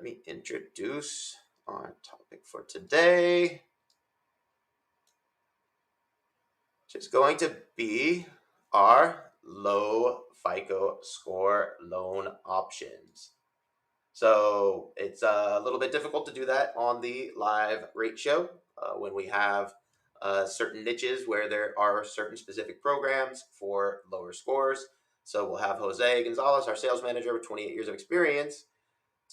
me introduce our topic for today, which is going to be our low FICO score loan options. So it's a little bit difficult to do that on the live rate show when we have certain niches where there are certain specific programs for lower scores. So we'll have Jose Gonzalez, our sales manager with 28 years of experience,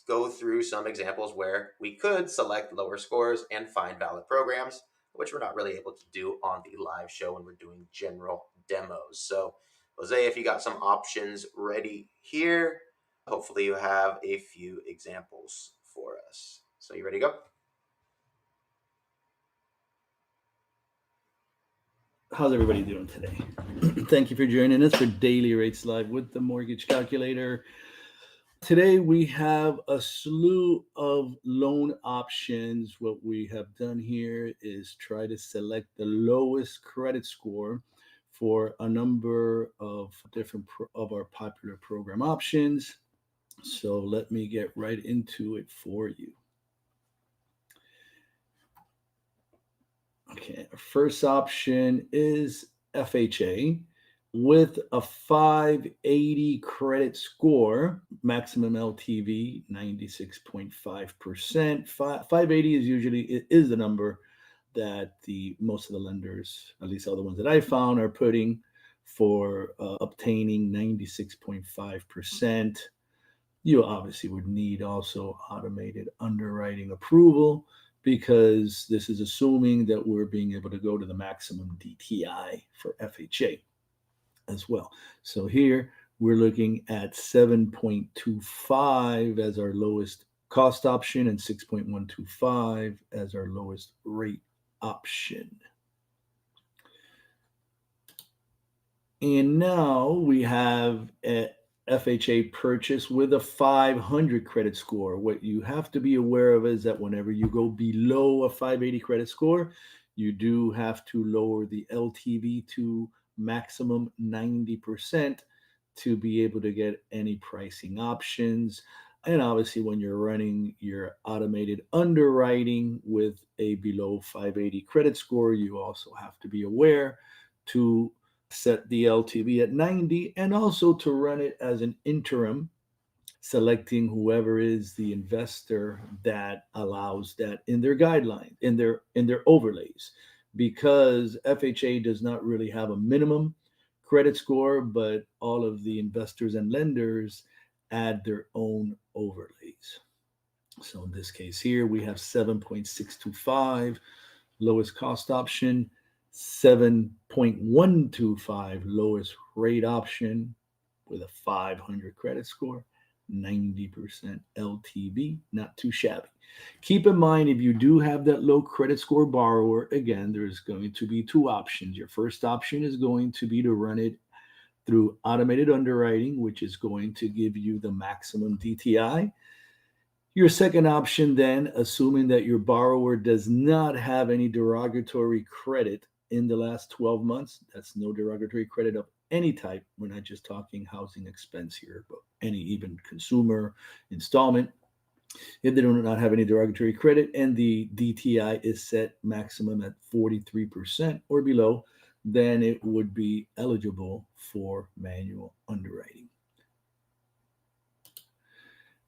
go through some examples where we could select lower scores and find valid programs, which we're not really able to do on the live show when we're doing general demos. So, Jose, if you got some options ready here, hopefully you have a few examples for us. So, you ready to go? How's everybody doing today? Thank you for joining us for Daily Rates Live with the Mortgage Calculator. Today we have a slew of loan options. What we have done here is try to select the lowest credit score for a number of different of our popular program options. So let me get right into it for you. Okay, our first option is FHA with a 580 credit score, maximum LTV 96.5%. 580 is usually the number that most of the lenders, at least all the ones that I found, are putting for obtaining 96.5%. You obviously would need also automated underwriting approval, because this is assuming that we're being able to go to the maximum DTI for FHA as well. So here we're looking at 7.25 as our lowest cost option and 6.125 as our lowest rate option. And now we have a FHA purchase with a 500 credit score. What you have to be aware of is that whenever you go below a 580 credit score, you do have to lower the LTV to maximum 90% to be able to get any pricing options. And obviously, when you're running your automated underwriting with a below 580 credit score, you also have to be aware to set the LTV at 90 and also to run it as an interim, selecting whoever is the investor that allows that in their guidelines, in their overlays, because FHA does not really have a minimum credit score, but all of the investors and lenders add their own overlays. So in this case here, we have 7.625 lowest cost option, 7.125 lowest rate option with a 500 credit score, 90% LTV, not too shabby. Keep in mind, if you do have that low credit score borrower, again, there's going to be two options. Your first option is going to be to run it through automated underwriting, which is going to give you the maximum DTI. Your second option then, assuming that your borrower does not have any derogatory credit in the last 12 months, that's no derogatory credit of any type. We're not just talking housing expense here, but any even consumer installment. If they do not have any derogatory credit and the DTI is set maximum at 43% or below, then it would be eligible for manual underwriting.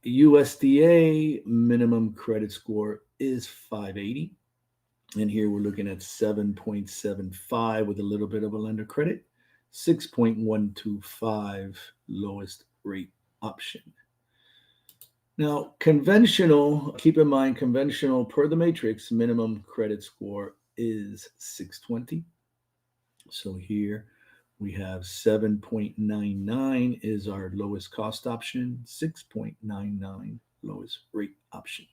USDA minimum credit score is 580. And here we're looking at 7.75 with a little bit of a lender credit, 6.125 lowest rate option. Now, conventional, keep in mind, conventional per the matrix, minimum credit score is 620. So here we have 7.99 is our lowest cost option, 6.99 lowest rate option.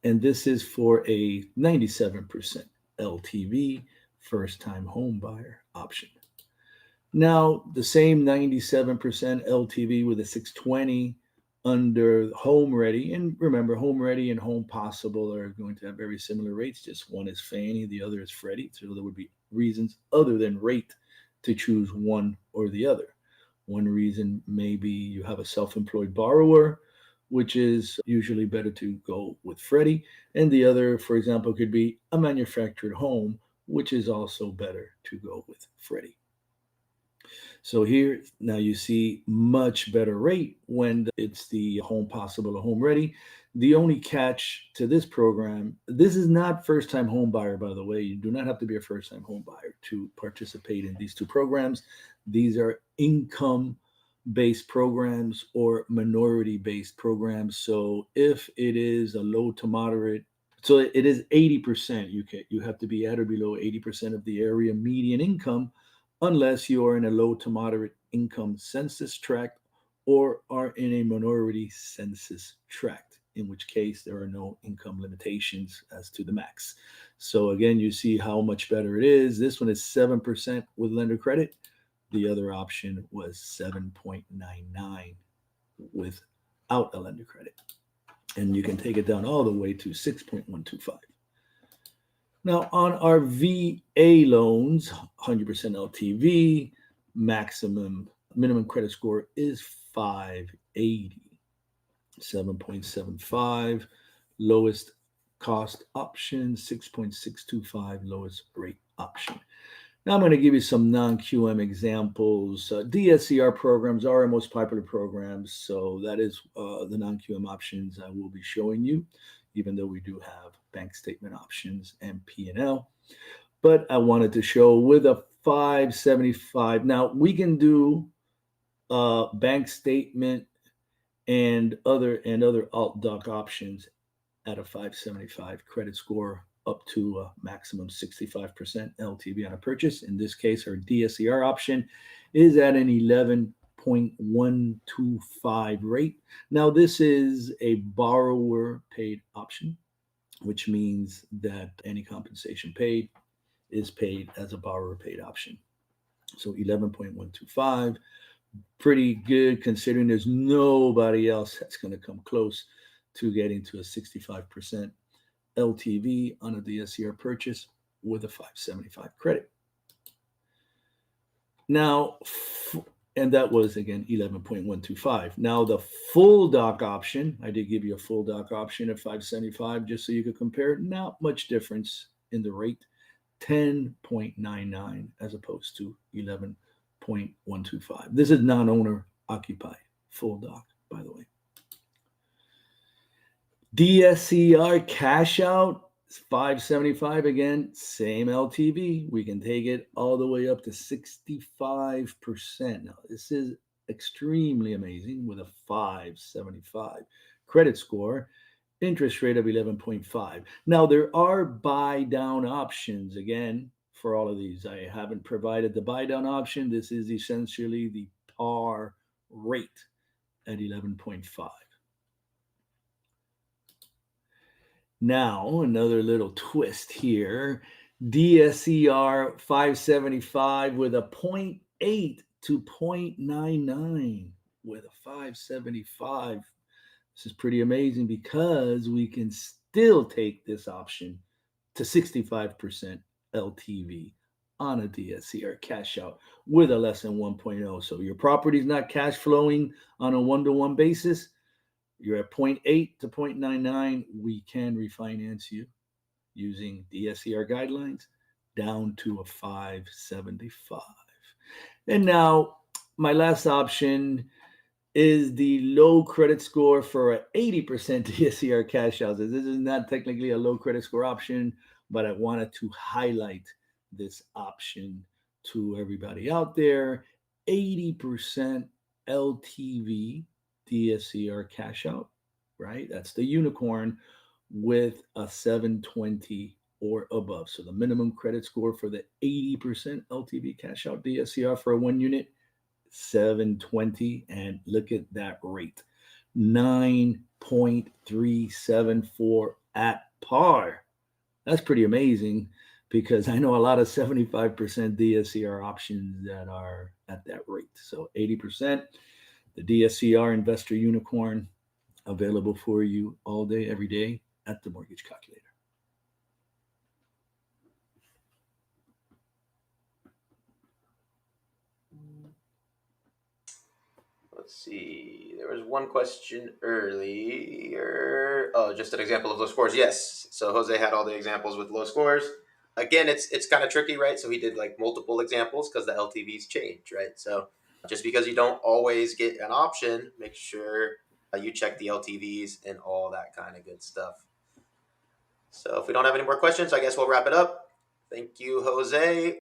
And this is for a 97% LTV first time home buyer option. Now, the same 97% LTV with a 620 under Home Ready. And remember, Home Ready and Home Possible are going to have very similar rates. Just one is Fannie, the other is Freddie. So there would be reasons other than rate to choose one or the other. One reason maybe you have a self-employed borrower which is usually better to go with Freddie. And the other, for example, could be a manufactured home, which is also better to go with Freddie. So here now you see much better rate when it's the home possible or home ready. The only catch to this program, this is not first time home buyer, by the way. You do not have to be a first time home buyer to participate in these two programs. These are income based programs or minority based programs. So if it is a low to moderate, so it is 80%. You have to be at or below 80% of the area median income unless you are in a low to moderate income census tract or are in a minority census tract, in which case there are no income limitations as to the max. So again, you see how much better it is. This one is 7% with lender credit. The other option was 7.99 without a lender credit. And you can take it down all the way to 6.125. Now, on our VA loans, 100% LTV, maximum minimum credit score is 580, 7.75, lowest cost option, 6.625, lowest rate option. Now I'm going to give you some non-QM examples. DSCR programs are our most popular programs, so that is the non-QM options I will be showing you, even though we do have bank statement options and P&L. But I wanted to show with a 575. Now we can do bank statement and other alt doc options at a 575 credit score up to a maximum 65% LTV on a purchase. In this case, our DSCR option is at an 11.125 rate. Now, this is a borrower paid option, which means that any compensation paid is paid as a borrower paid option. So 11.125, pretty good considering there's nobody else that's going to come close to getting to a 65% LTV on a DSCR purchase with a 575 credit. Now, and that was again 11.125. Now, the full doc option, I did give you a full doc option at 575 just so you could compare. Not much difference in the rate, 10.99 as opposed to 11.125. This is non owner occupied, full doc, by the way. DSCR cash out 575 again, same LTV. We can take it all the way up to 65%. Now, this is extremely amazing with a 575 credit score, interest rate of 11.5. Now, there are buy down options again for all of these. I haven't provided the buy down option. This is essentially the par rate at 11.5. Now, another little twist here. DSCR 575 with a zero point 0.8 to 0.99 with a 575. This is pretty amazing because we can still take this option to 65% LTV on a DSCR cash out with a less than 1.0. So your property is not cash flowing on a one-to-one basis. You're at 0.8 to 0.99. We can refinance you using DSCR guidelines down to a 575. And now my last option is the low credit score for an 80% DSCR cash out. This is not technically a low credit score option, but I wanted to highlight this option to everybody out there. 80% LTV DSCR cash out, right? That's the unicorn with a 720 or above. So the minimum credit score for the 80% LTV cash out DSCR for a one unit, 720. And look at that rate, 9.374 at par. That's pretty amazing because I know a lot of 75% DSCR options that are at that rate. So 80%. The DSCR Investor Unicorn, available for you all day, every day at the Mortgage Calculator. Let's see. There was one question earlier. Oh, just an example of low scores. Yes. So Jose had all the examples with low scores. Again, it's kind of tricky, right? So he did like multiple examples because the LTVs change, right? So just because you don't always get an option, make sure you check the LTVs and all that kind of good stuff. So if we don't have any more questions, I guess we'll wrap it up. Thank you, Jose.